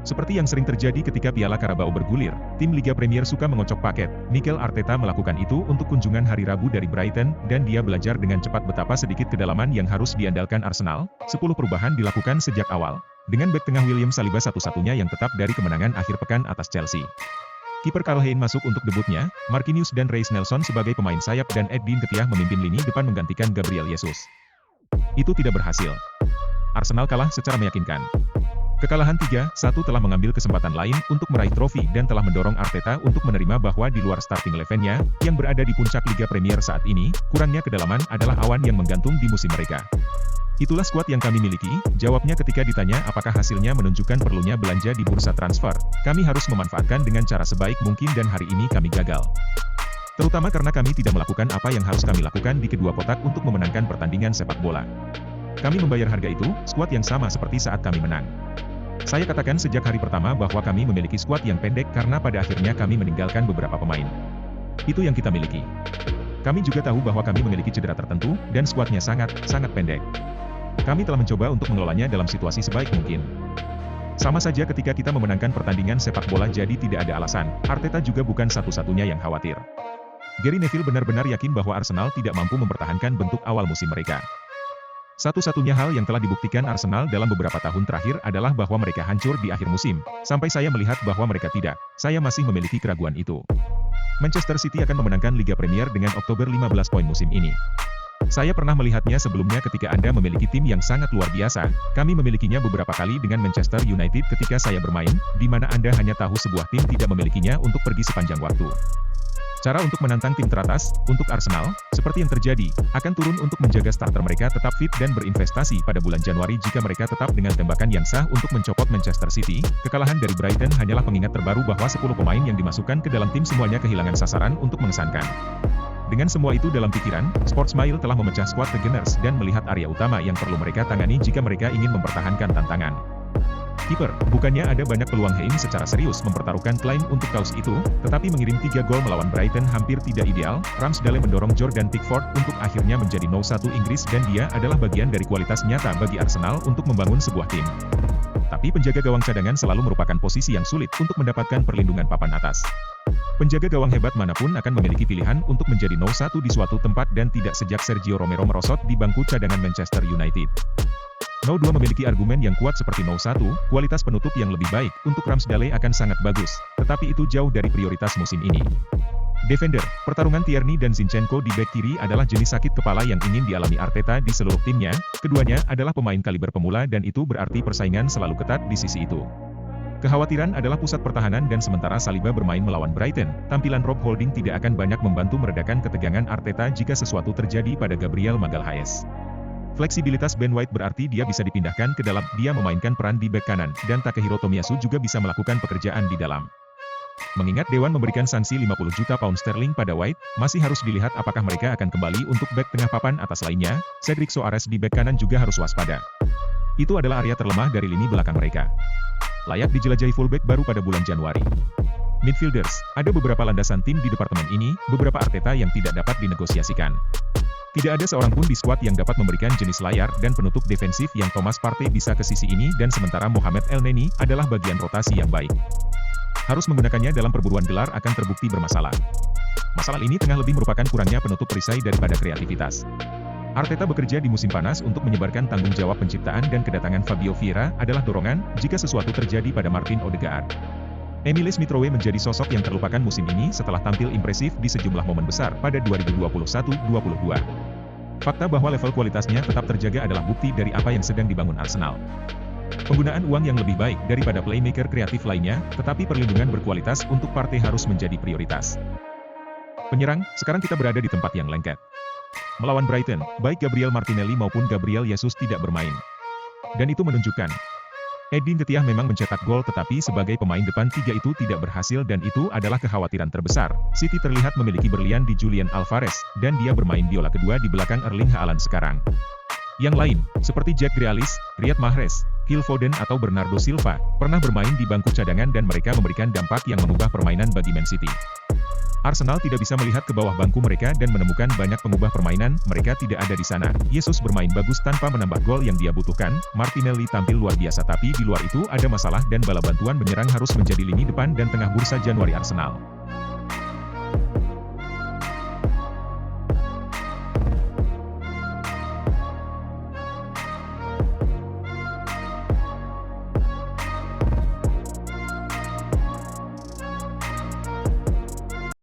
Seperti yang sering terjadi ketika Piala Carabao bergulir, tim Liga Premier suka mengocok paket. Mikel Arteta melakukan itu untuk kunjungan hari Rabu dari Brighton, dan dia belajar dengan cepat betapa sedikit kedalaman yang harus diandalkan Arsenal. 10 perubahan dilakukan sejak awal. Dengan bek tengah William Saliba satu-satunya yang tetap dari kemenangan akhir pekan atas Chelsea. Kiper Karl Hein masuk untuk debutnya, Marquinhos dan Reiss Nelson sebagai pemain sayap dan Edin Ketia memimpin lini depan menggantikan Gabriel Jesus. Itu tidak berhasil. Arsenal kalah secara meyakinkan. Kekalahan 3-1 telah mengambil kesempatan lain untuk meraih trofi dan telah mendorong Arteta untuk menerima bahwa di luar starting eleven-nya, yang berada di puncak Liga Premier saat ini, kurangnya kedalaman adalah awan yang menggantung di musim mereka. Itulah skuad yang kami miliki, jawabnya ketika ditanya apakah hasilnya menunjukkan perlunya belanja di bursa transfer. Kami harus memanfaatkan dengan cara sebaik mungkin dan hari ini kami gagal. Terutama karena kami tidak melakukan apa yang harus kami lakukan di kedua kotak untuk memenangkan pertandingan sepak bola. Kami membayar harga itu, skuad yang sama seperti saat kami menang. Saya katakan sejak hari pertama bahwa kami memiliki skuad yang pendek karena pada akhirnya kami meninggalkan beberapa pemain. Itu yang kita miliki. Kami juga tahu bahwa kami memiliki cedera tertentu, dan skuadnya sangat pendek. Kami telah mencoba untuk mengelolanya dalam situasi sebaik mungkin. Sama saja ketika kita memenangkan pertandingan sepak bola jadi tidak ada alasan, Arteta juga bukan satu-satunya yang khawatir. Gary Neville benar-benar yakin bahwa Arsenal tidak mampu mempertahankan bentuk awal musim mereka. Satu-satunya hal yang telah dibuktikan Arsenal dalam beberapa tahun terakhir adalah bahwa mereka hancur di akhir musim. Sampai saya melihat bahwa mereka tidak, saya masih memiliki keraguan itu. Manchester City akan memenangkan Liga Premier dengan Oktober 15 poin musim ini. Saya pernah melihatnya sebelumnya ketika Anda memiliki tim yang sangat luar biasa. Kami memilikinya beberapa kali dengan Manchester United ketika saya bermain, di mana Anda hanya tahu sebuah tim tidak memilikinya untuk pergi sepanjang waktu. Cara untuk menantang tim teratas, untuk Arsenal, seperti yang terjadi, akan turun untuk menjaga starter mereka tetap fit dan berinvestasi pada bulan Januari jika mereka tetap dengan tembakan yang sah untuk mencopot Manchester City. Kekalahan dari Brighton hanyalah pengingat terbaru bahwa 10 pemain yang dimasukkan ke dalam tim semuanya kehilangan sasaran untuk mengesankan. Dengan semua itu dalam pikiran, Sportsmile telah memecah skuad The Gunners dan melihat area utama yang perlu mereka tangani jika mereka ingin mempertahankan tantangan. Kiper, bukannya ada banyak peluang Hein secara serius mempertaruhkan klaim untuk kaus itu, tetapi mengirim 3 gol melawan Brighton hampir tidak ideal. Ramsdale mendorong Jordan Pickford untuk akhirnya menjadi No. 1 Inggris dan dia adalah bagian dari kualitas nyata bagi Arsenal untuk membangun sebuah tim. Tapi penjaga gawang cadangan selalu merupakan posisi yang sulit untuk mendapatkan perlindungan papan atas. Penjaga gawang hebat manapun akan memiliki pilihan untuk menjadi No. 1 di suatu tempat dan tidak sejak Sergio Romero merosot di bangku cadangan Manchester United. No. 2 memiliki argumen yang kuat seperti No. 1, kualitas penutup yang lebih baik untuk Ramsdale akan sangat bagus, tetapi itu jauh dari prioritas musim ini. Defender, pertarungan Tierney dan Zinchenko di bek kiri adalah jenis sakit kepala yang ingin dialami Arteta di seluruh timnya. Keduanya adalah pemain kaliber pemula dan itu berarti persaingan selalu ketat di sisi itu. Kekhawatiran adalah pusat pertahanan dan sementara Saliba bermain melawan Brighton, tampilan Rob Holding tidak akan banyak membantu meredakan ketegangan Arteta jika sesuatu terjadi pada Gabriel Magalhaes. Fleksibilitas Ben White berarti dia bisa dipindahkan ke dalam, dia memainkan peran di bek kanan, dan Takehiro Tomiyasu juga bisa melakukan pekerjaan di dalam. Mengingat Dewan memberikan sanksi 50 juta pound sterling pada White, masih harus dilihat apakah mereka akan kembali untuk bek tengah papan atas lainnya. Cedric Soares di bek kanan juga harus waspada. Itu adalah area terlemah dari lini belakang mereka. Layak dijelajahi fullback baru pada bulan Januari. Midfielders, ada beberapa landasan tim di departemen ini, beberapa Arteta yang tidak dapat dinegosiasikan. Tidak ada seorang pun di skuad yang dapat memberikan jenis layar dan penutup defensif yang Thomas Partey bisa ke sisi ini dan sementara Mohamed Elneny adalah bagian rotasi yang baik. Harus menggunakannya dalam perburuan gelar akan terbukti bermasalah. Masalah ini tengah lebih merupakan kurangnya penutup perisai daripada kreativitas. Arteta bekerja di musim panas untuk menyebarkan tanggung jawab penciptaan dan kedatangan Fabio Vieira adalah dorongan jika sesuatu terjadi pada Martin Odegaard. Emile Smith-Rowe menjadi sosok yang terlupakan musim ini setelah tampil impresif di sejumlah momen besar pada 2021-22. Fakta bahwa level kualitasnya tetap terjaga adalah bukti dari apa yang sedang dibangun Arsenal. Penggunaan uang yang lebih baik daripada playmaker kreatif lainnya, tetapi perlindungan berkualitas untuk Partey harus menjadi prioritas. Penyerang, sekarang kita berada di tempat yang lengket. Melawan Brighton, baik Gabriel Martinelli maupun Gabriel Jesus tidak bermain. Dan itu menunjukkan Edin Ketia memang mencetak gol tetapi sebagai pemain depan 3 itu tidak berhasil dan itu adalah kekhawatiran terbesar. City terlihat memiliki berlian di Julian Alvarez, dan dia bermain biola kedua di belakang Erling Haaland sekarang. Yang lain, seperti Jack Grealish, Riyad Mahrez, Phil Foden atau Bernardo Silva, pernah bermain di bangku cadangan dan mereka memberikan dampak yang mengubah permainan bagi Man City. Arsenal tidak bisa melihat ke bawah bangku mereka dan menemukan banyak pengubah permainan, mereka tidak ada di sana. Jesus bermain bagus tanpa menambah gol yang dia butuhkan, Martinelli tampil luar biasa tapi di luar itu ada masalah dan bala bantuan menyerang harus menjadi lini depan dan tengah bursa Januari Arsenal.